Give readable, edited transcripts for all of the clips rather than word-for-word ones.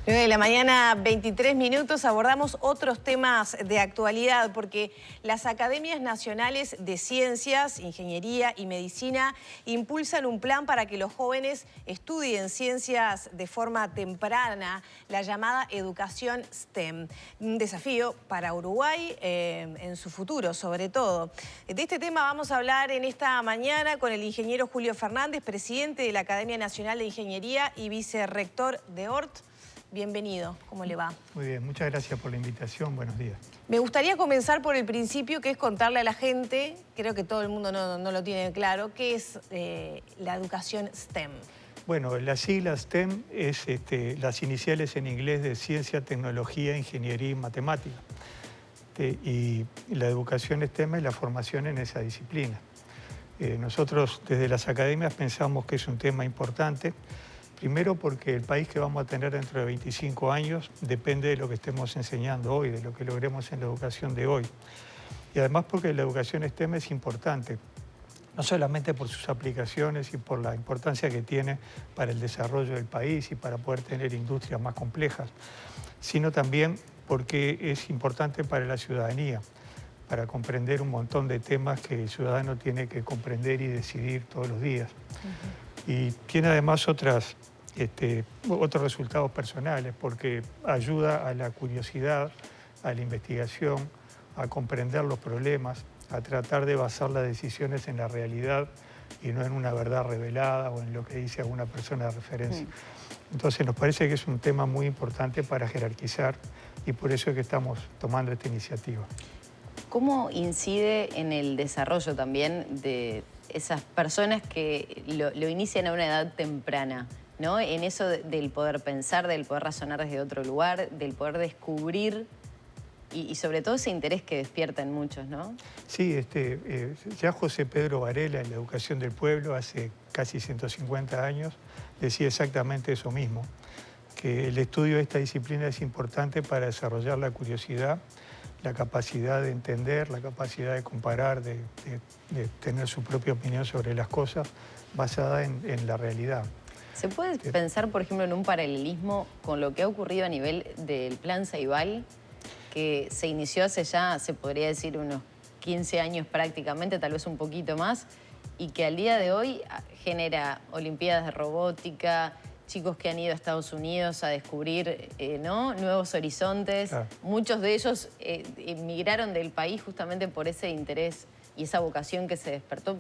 9 de la mañana, 23 minutos, abordamos otros temas de actualidad porque las Academias Nacionales de Ciencias, Ingeniería y Medicina impulsan un plan para que los jóvenes estudien ciencias de forma temprana, la llamada educación STEM. Un desafío para Uruguay en su futuro, sobre todo. De este tema vamos a hablar en esta mañana con el ingeniero Julio Fernández, presidente de la Academia Nacional de Ingeniería y vicerrector de ORT. Bienvenido, ¿cómo le va? Muy bien, muchas gracias por la invitación, buenos días. Me gustaría comenzar por el principio, que es contarle a la gente, creo que todo el mundo no lo tiene claro, ¿qué es la educación STEM? Bueno, la sigla STEM es las iniciales en inglés de Ciencia, Tecnología, Ingeniería y Matemática. Y la educación STEM es la formación en esa disciplina. Nosotros desde las academias pensamos que es un tema importante. Primero porque el país que vamos a tener dentro de 25 años depende de lo que estemos enseñando hoy, de lo que logremos en la educación de hoy. Y además porque la educación STEM es importante, no solamente por sus aplicaciones y por la importancia que tiene para el desarrollo del país y para poder tener industrias más complejas, sino también porque es importante para la ciudadanía, para comprender un montón de temas que el ciudadano tiene que comprender y decidir todos los días. Y tiene además otros resultados personales, porque ayuda a la curiosidad, a la investigación, a comprender los problemas, a tratar de basar las decisiones en la realidad y no en una verdad revelada o en lo que dice alguna persona de referencia. Entonces nos parece que es un tema muy importante para jerarquizar y por eso es que estamos tomando esta iniciativa. ¿Cómo incide en el desarrollo también de esas personas que lo inician a una edad temprana, ¿no? En eso del poder pensar, del poder razonar desde otro lugar, del poder descubrir y sobre todo ese interés que despierta en muchos, ¿no? Sí, ya José Pedro Varela en la Educación del Pueblo hace casi 150 años decía exactamente eso mismo, que el estudio de esta disciplina es importante para desarrollar la curiosidad, la capacidad de entender, la capacidad de comparar, de tener su propia opinión sobre las cosas basada en la realidad. ¿Se puede pensar, por ejemplo, en un paralelismo con lo que ha ocurrido a nivel del Plan Ceibal, que se inició hace ya, se podría decir, unos 15 años prácticamente, tal vez un poquito más, y que al día de hoy genera olimpiadas de robótica, chicos que han ido a Estados Unidos a descubrir nuevos horizontes? Claro. Muchos de ellos emigraron del país justamente por ese interés y esa vocación que se despertó.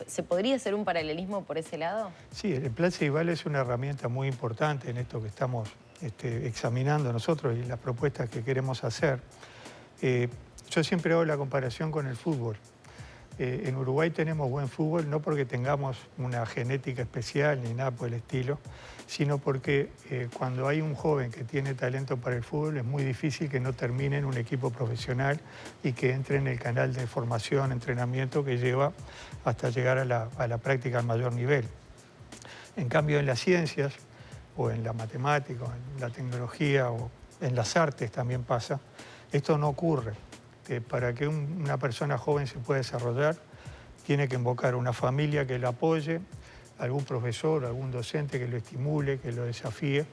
¿Se podría hacer un paralelismo por ese lado? Sí, el Plan Ceibal es una herramienta muy importante en esto que estamos examinando nosotros y las propuestas que queremos hacer. Yo siempre hago la comparación con el fútbol. En Uruguay tenemos buen fútbol, no porque tengamos una genética especial ni nada por el estilo, sino porque cuando hay un joven que tiene talento para el fútbol es muy difícil que no termine en un equipo profesional y que entre en el canal de formación, entrenamiento que lleva hasta llegar a la práctica al mayor nivel. En cambio, en las ciencias, o en la matemática, o en la tecnología, o en las artes también pasa, esto no ocurre. Para que una persona joven se pueda desarrollar, tiene que invocar una familia que lo apoye, algún profesor, algún docente que lo estimule, que lo desafíe,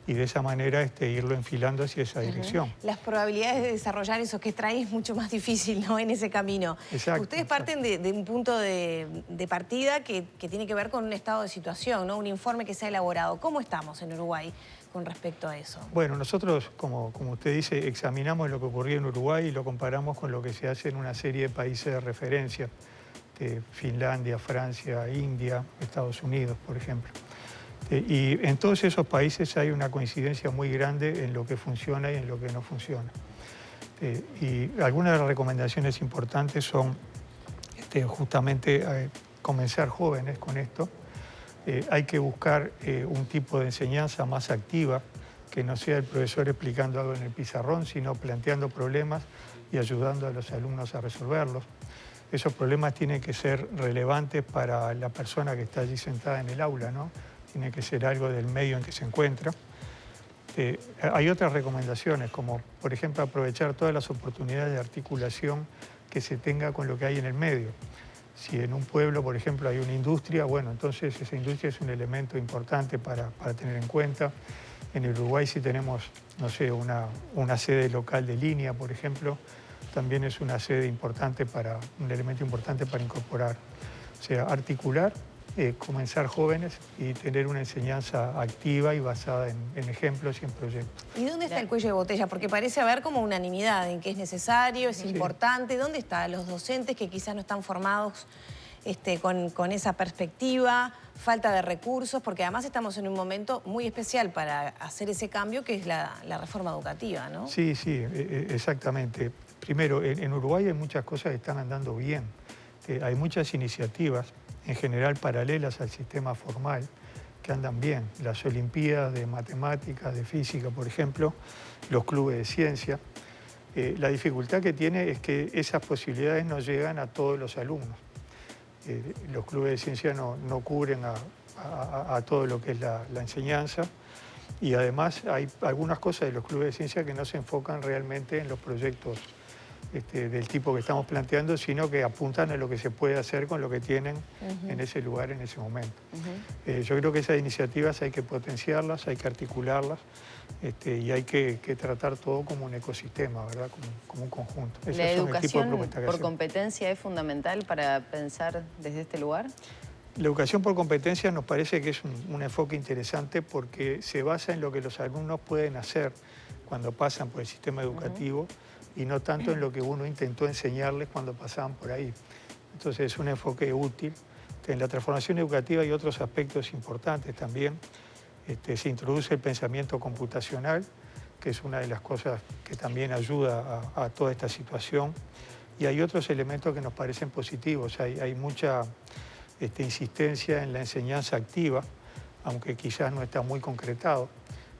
y de esa manera irlo enfilando hacia esa dirección. Las probabilidades de desarrollar eso que trae es mucho más difícil, ¿no?, en ese camino. Exacto, Ustedes parten de un punto de partida que tiene que ver con un estado de situación, ¿no? Un informe que se ha elaborado. ¿Cómo estamos en Uruguay con respecto a eso? Bueno, nosotros, como usted dice, examinamos lo que ocurrió en Uruguay y lo comparamos con lo que se hace en una serie de países de referencia, de Finlandia, Francia, India, Estados Unidos, por ejemplo. Y en todos esos países hay una coincidencia muy grande en lo que funciona y en lo que no funciona. Y algunas de las recomendaciones importantes son justamente comenzar jóvenes con esto. Hay que buscar un tipo de enseñanza más activa, que no sea el profesor explicando algo en el pizarrón, sino planteando problemas y ayudando a los alumnos a resolverlos. Esos problemas tienen que ser relevantes para la persona que está allí sentada en el aula, ¿no? Tiene que ser algo del medio en que se encuentra. Hay otras recomendaciones, como por ejemplo aprovechar todas las oportunidades de articulación que se tenga con lo que hay en el medio. Si en un pueblo, por ejemplo, hay una industria, bueno, entonces esa industria es un elemento importante para tener en cuenta. En el Uruguay sí tenemos, no sé, una sede local de línea, por ejemplo, también es una sede importante un elemento importante para incorporar. O sea, articular, comenzar jóvenes y tener una enseñanza activa y basada en ejemplos y en proyectos. ¿Y dónde está el cuello de botella? Porque parece haber como unanimidad en que es necesario, es importante. ¿Dónde están los docentes que quizás no están formados con esa perspectiva? Falta de recursos, porque además estamos en un momento muy especial para hacer ese cambio que es la reforma educativa, ¿no? Sí, sí, exactamente. Primero, en Uruguay hay muchas cosas que están andando bien. Hay muchas iniciativas, en general paralelas al sistema formal, que andan bien. Las Olimpiadas de Matemáticas, de Física, por ejemplo, los clubes de ciencia. La dificultad que tiene es que esas posibilidades no llegan a todos los alumnos. Los clubes de ciencia no cubren a todo lo que es la enseñanza, y además hay algunas cosas de los clubes de ciencia que no se enfocan realmente en los proyectos del tipo que estamos planteando, sino que apuntan a lo que se puede hacer con lo que tienen en ese lugar, en ese momento. Yo creo que esas iniciativas hay que potenciarlas, hay que articularlas, y hay que tratar todo como un ecosistema, ¿verdad? Como un conjunto. ¿La educación por competencia es fundamental para pensar desde este lugar? La educación por competencia nos parece que es un enfoque interesante porque se basa en lo que los alumnos pueden hacer cuando pasan por el sistema educativo y no tanto en lo que uno intentó enseñarles cuando pasaban por ahí. Entonces es un enfoque útil. En la transformación educativa hay otros aspectos importantes también. Se introduce el pensamiento computacional, que es una de las cosas que también ayuda a toda esta situación. Y hay otros elementos que nos parecen positivos. Hay mucha insistencia en la enseñanza activa, aunque quizás no está muy concretado,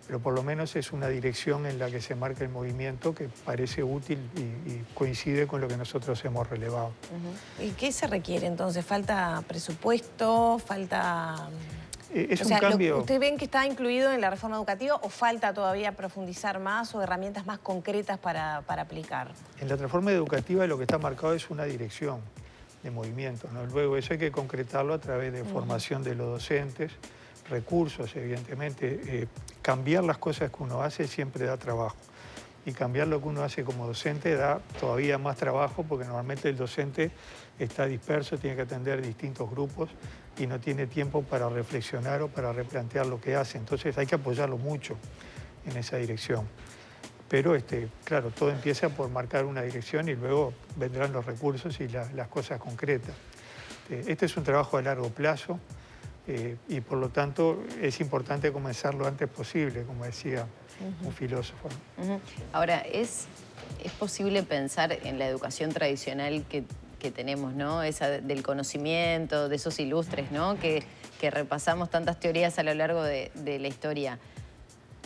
pero por lo menos es una dirección en la que se marca el movimiento que parece útil y coincide con lo que nosotros hemos relevado. ¿Y qué se requiere entonces? ¿Falta presupuesto? ¿Falta...? Es un cambio... ¿Usted ven que está incluido en la reforma educativa o falta todavía profundizar más o herramientas más concretas para aplicar? En la reforma educativa lo que está marcado es una dirección de movimiento, ¿no? Luego eso hay que concretarlo a través de formación de los docentes, recursos, evidentemente. Cambiar las cosas que uno hace siempre da trabajo. Y cambiar lo que uno hace como docente da todavía más trabajo porque normalmente el docente está disperso, tiene que atender distintos grupos y no tiene tiempo para reflexionar o para replantear lo que hace. Entonces hay que apoyarlo mucho en esa dirección. Pero, claro, todo empieza por marcar una dirección y luego vendrán los recursos y las cosas concretas. Este es un trabajo a largo plazo y por lo tanto es importante comenzar lo antes posible, como decía un filósofo. Ahora, ¿es posible pensar en la educación tradicional que tenemos, ¿no? Esa del conocimiento, de esos ilustres, ¿no? Que repasamos tantas teorías a lo largo de la historia,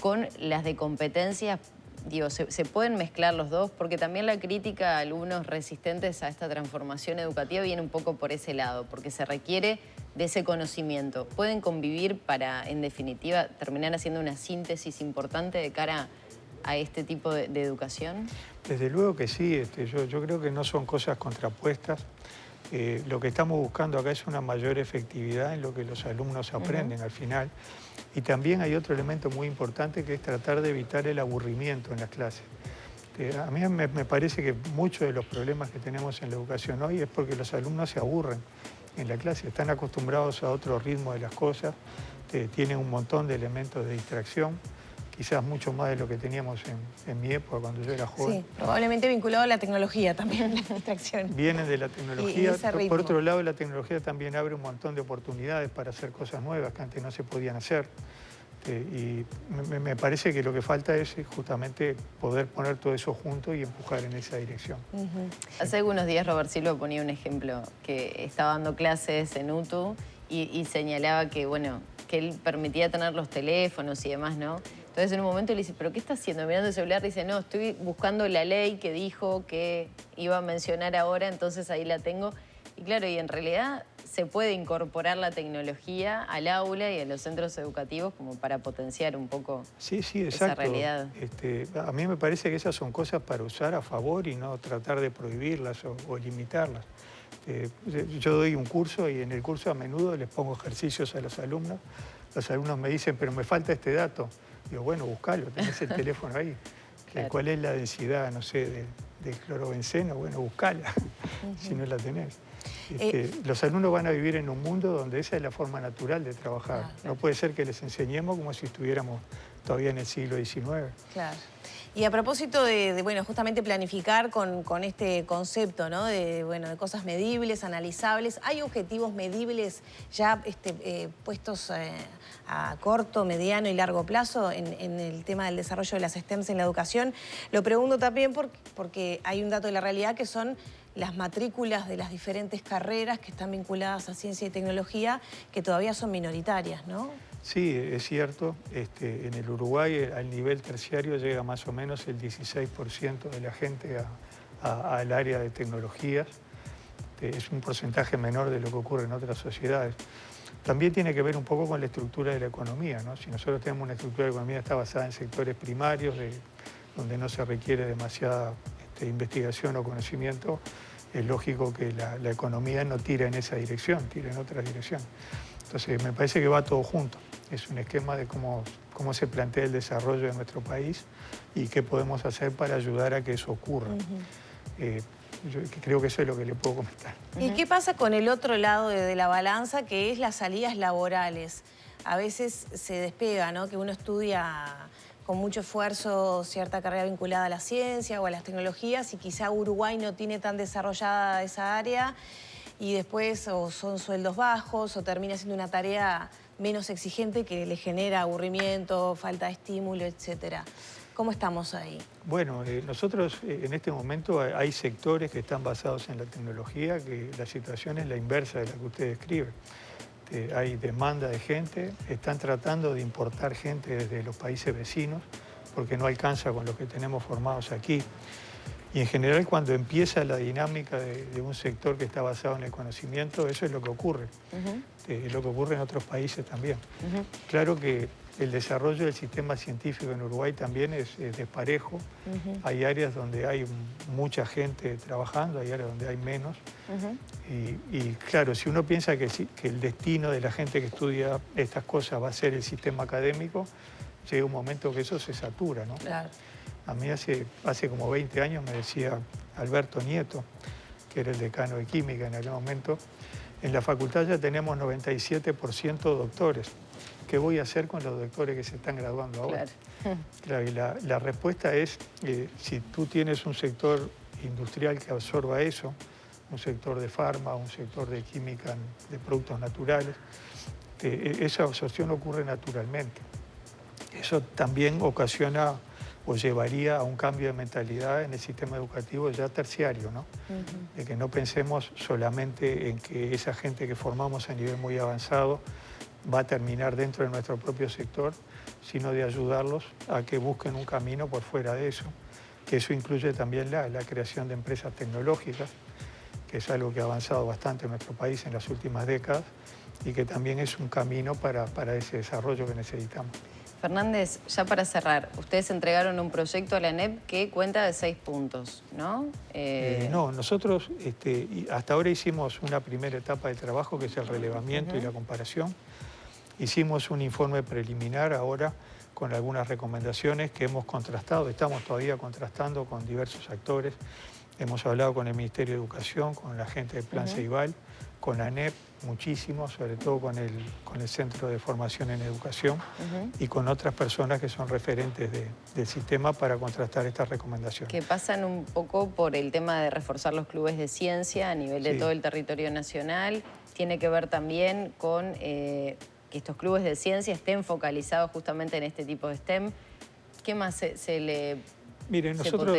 con las de competencias? Digo, ¿se pueden mezclar los dos? Porque también la crítica a alumnos resistentes a esta transformación educativa viene un poco por ese lado, porque se requiere de ese conocimiento. ¿Pueden convivir para, en definitiva, terminar haciendo una síntesis importante de cara a este tipo de educación? Desde luego que sí. Yo creo que no son cosas contrapuestas. Lo que estamos buscando acá es una mayor efectividad en lo que los alumnos aprenden al final. Y también hay otro elemento muy importante que es tratar de evitar el aburrimiento en las clases. A mí me parece que muchos de los problemas que tenemos en la educación hoy es porque los alumnos se aburren en la clase, están acostumbrados a otro ritmo de las cosas, tienen un montón de elementos de distracción, quizás mucho más de lo que teníamos en mi época cuando yo era joven. Sí, probablemente vinculado a la tecnología también, la distracción. Vienen de la tecnología. Por otro lado, la tecnología también abre un montón de oportunidades para hacer cosas nuevas que antes no se podían hacer. Y me parece que lo que falta es justamente poder poner todo eso junto y empujar en esa dirección. Hace algunos días Robert Silva ponía un ejemplo, que estaba dando clases en UTU y señalaba que, bueno, que él permitía tener los teléfonos y demás, ¿no? Entonces en un momento le dice, ¿pero qué está haciendo? Mirando el celular, dice, no, estoy buscando la ley que dijo que iba a mencionar ahora, entonces ahí la tengo. Y claro, y en realidad se puede incorporar la tecnología al aula y a los centros educativos como para potenciar un poco esa realidad. A mí me parece que esas son cosas para usar a favor y no tratar de prohibirlas o limitarlas. Yo doy un curso y en el curso a menudo les pongo ejercicios a los alumnos. Los alumnos me dicen, pero me falta este dato. Digo, bueno, buscalo, tenés el teléfono ahí. Claro. ¿Cuál es la densidad, no sé, del clorobenceno? Bueno, buscala, si no la tenés. Los alumnos van a vivir en un mundo donde esa es la forma natural de trabajar. Claro. No puede ser que les enseñemos como si estuviéramos todavía en el siglo XIX. Claro. Y a propósito de bueno, justamente planificar con este concepto, ¿no? De cosas medibles, analizables, ¿hay objetivos medibles ya puestos a corto, mediano y largo plazo en el tema del desarrollo de las STEMs en la educación? Lo pregunto también porque hay un dato de la realidad que son las matrículas de las diferentes carreras que están vinculadas a ciencia y tecnología, que todavía son minoritarias, ¿no? Sí, es cierto. En el Uruguay, al nivel terciario, llega más o menos el 16% de la gente al área de tecnologías. Es un porcentaje menor de lo que ocurre en otras sociedades. También tiene que ver un poco con la estructura de la economía, ¿no? Si nosotros tenemos una estructura de economía que está basada en sectores primarios, donde no se requiere demasiada investigación o conocimiento, es lógico que la economía no tira en esa dirección, tira en otra dirección. Entonces, me parece que va todo junto. Es un esquema de cómo se plantea el desarrollo de nuestro país y qué podemos hacer para ayudar a que eso ocurra. Yo creo que eso es lo que le puedo comentar. ¿Y qué pasa con el otro lado de la balanza, que es las salidas laborales? A veces se despega, ¿no? Que uno estudia con mucho esfuerzo cierta carrera vinculada a la ciencia o a las tecnologías y quizá Uruguay no tiene tan desarrollada esa área y después o son sueldos bajos o termina siendo una tarea menos exigente que le genera aburrimiento, falta de estímulo, etcétera. ¿Cómo estamos ahí? Bueno, nosotros en este momento hay sectores que están basados en la tecnología, que la situación es la inversa de la que usted describe. Hay demanda de gente, están tratando de importar gente desde los países vecinos porque no alcanza con los que tenemos formados aquí. Y en general cuando empieza la dinámica de un sector que está basado en el conocimiento, eso es lo que ocurre. Es lo que ocurre en otros países también. Claro que el desarrollo del sistema científico en Uruguay también es desparejo. Hay áreas donde hay mucha gente trabajando, hay áreas donde hay menos. Y claro, si uno piensa que el destino de la gente que estudia estas cosas va a ser el sistema académico, llega un momento que eso se satura, ¿no? Claro. A mí hace como 20 años me decía Alberto Nieto, que era el decano de química en aquel momento, en la facultad ya tenemos 97% doctores. ¿Qué voy a hacer con los doctores que se están graduando ahora? Claro, y la respuesta es, si tú tienes un sector industrial que absorba eso, un sector de farma, un sector de química, de productos naturales, esa absorción ocurre naturalmente. Eso también ocasiona o llevaría a un cambio de mentalidad en el sistema educativo ya terciario, ¿no? De que no pensemos solamente en que esa gente que formamos a nivel muy avanzado va a terminar dentro de nuestro propio sector, sino de ayudarlos a que busquen un camino por fuera de eso, que eso incluye también la creación de empresas tecnológicas, que es algo que ha avanzado bastante en nuestro país en las últimas décadas y que también es un camino para ese desarrollo que necesitamos. Fernández, ya para cerrar, ustedes entregaron un proyecto a la ANEP que cuenta de 6 puntos, ¿no? No, nosotros hasta ahora hicimos una primera etapa del trabajo, que es el relevamiento y la comparación. Hicimos un informe preliminar ahora con algunas recomendaciones que hemos contrastado, estamos todavía contrastando con diversos actores. Hemos hablado con el Ministerio de Educación, con la gente del Plan Ceibal, con la ANEP muchísimo, sobre todo con el Centro de Formación en Educación y con otras personas que son referentes del sistema para contrastar estas recomendaciones. Que pasan un poco por el tema de reforzar los clubes de ciencia a nivel de todo el territorio nacional. Tiene que ver también con que estos clubes de ciencia estén focalizados justamente en este tipo de STEM. ¿Qué más se le Miren, nosotros,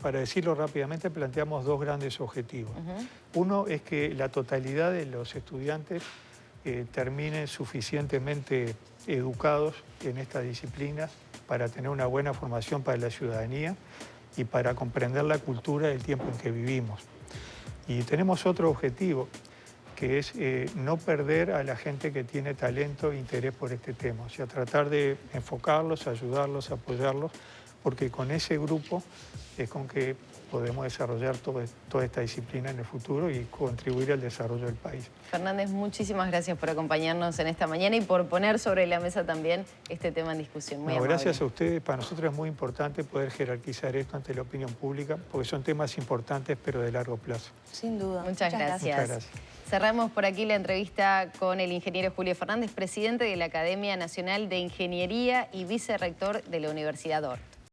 para decirlo rápidamente, planteamos dos grandes objetivos. Uno es que la totalidad de los estudiantes terminen suficientemente educados en estas disciplinas para tener una buena formación para la ciudadanía y para comprender la cultura del tiempo en que vivimos. Y tenemos otro objetivo, que es no perder a la gente que tiene talento e interés por este tema. O sea, tratar de enfocarlos, ayudarlos, apoyarlos, porque con ese grupo es con que podemos desarrollar toda esta disciplina en el futuro y contribuir al desarrollo del país. Fernández, muchísimas gracias por acompañarnos en esta mañana y por poner sobre la mesa también este tema en discusión. Muy amable. Gracias a ustedes. Para nosotros es muy importante poder jerarquizar esto ante la opinión pública, porque son temas importantes, pero de largo plazo. Sin duda. Muchas gracias. Muchas gracias. Cerramos por aquí la entrevista con el ingeniero Julio Fernández, presidente de la Academia Nacional de Ingeniería y vicerrector de la Universidad OR.